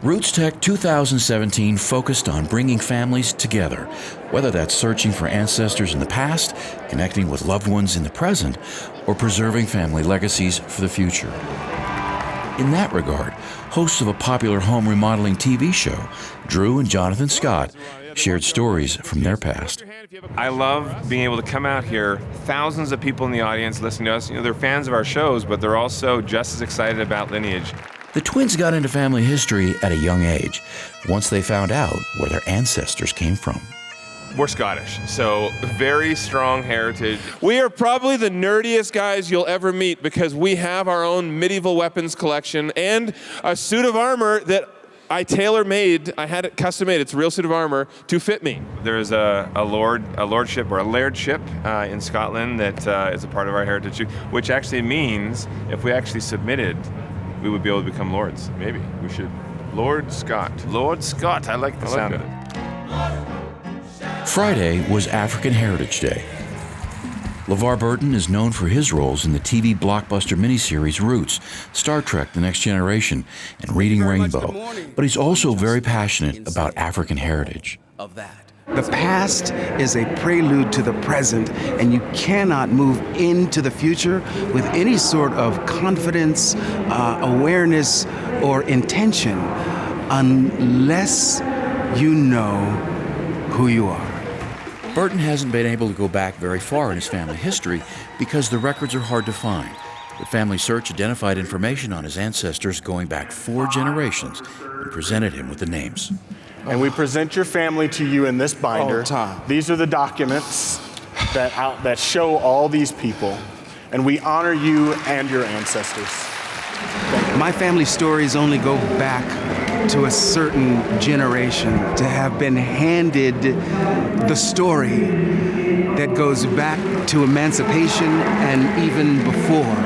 RootsTech 2017 focused on bringing families together, whether that's searching for ancestors in the past, connecting with loved ones in the present, or preserving family legacies for the future. In that regard, hosts of a popular home remodeling TV show, Drew and Jonathan Scott, shared stories from their past. I love being able to come out here, thousands of people in the audience listening to us. They're fans of our shows, but they're also just as excited about lineage. The twins got into family history at a young age, once they found out where their ancestors came from. We're Scottish, so very strong heritage. We are probably the nerdiest guys you'll ever meet because we have our own medieval weapons collection and a suit of armor that I tailor-made. I had it custom-made. It's a real suit of armor to fit me. There's a lordship or a lairdship in Scotland that is a part of our heritage, which actually means if we actually submitted, we would be able to become lords. Maybe we should. Lord Scott. Lord Scott. I like the sound of it. Friday was African Heritage Day. Levar Burton is known for his roles in the TV blockbuster miniseries Roots, Star Trek: The Next Generation, and Reading Rainbow, but he's also very passionate about African heritage. The past is a prelude to the present, and you cannot move into the future with any sort of confidence, awareness, or intention unless you know who you are. Burton hasn't been able to go back very far in his family history because the records are hard to find. But Family Search identified information on his ancestors going back 4 generations and presented him with the names. And we present your family to you in this binder. Tom. These are the documents that show all these people, and we honor you and your ancestors. My family stories only go back to a certain generation. To have been handed the story that goes back to emancipation and even before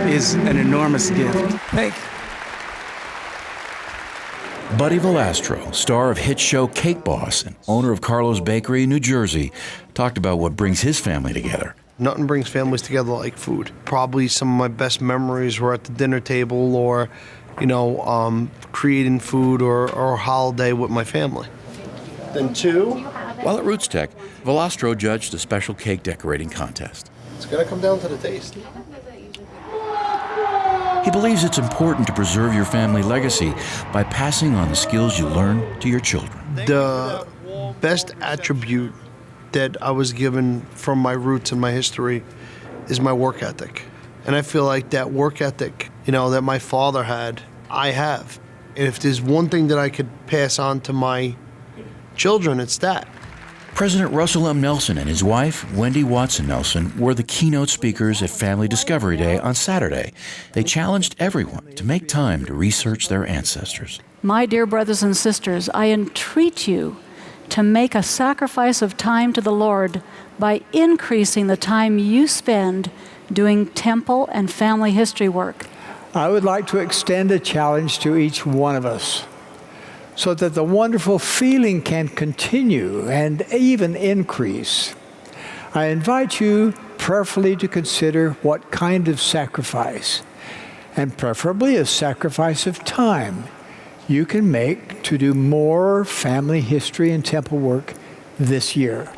is an enormous gift. Thank you. Buddy Valastro, star of hit show Cake Boss and owner of Carlo's Bakery in New Jersey, talked about what brings his family together. Nothing brings families together like food. Probably some of my best memories were at the dinner table or, creating food or a holiday with my family. Then 2. While at RootsTech, Valastro judged a special cake decorating contest. It's gonna come down to the taste. He believes it's important to preserve your family legacy by passing on the skills you learn to your children. The best attribute that I was given from my roots and my history is my work ethic. And I feel like that work ethic, that my father had, I have. And if there's one thing that I could pass on to my children, it's that. President Russell M. Nelson and his wife, Wendy Watson Nelson, were the keynote speakers at Family Discovery Day on Saturday. They challenged everyone to make time to research their ancestors. My dear brothers and sisters, I entreat you to make a sacrifice of time to the Lord by increasing the time you spend doing temple and family history work. I would like to extend a challenge to each one of us so that the wonderful feeling can continue and even increase. I invite you prayerfully to consider what kind of sacrifice, and preferably a sacrifice of time, you can make to do more family history and temple work this year.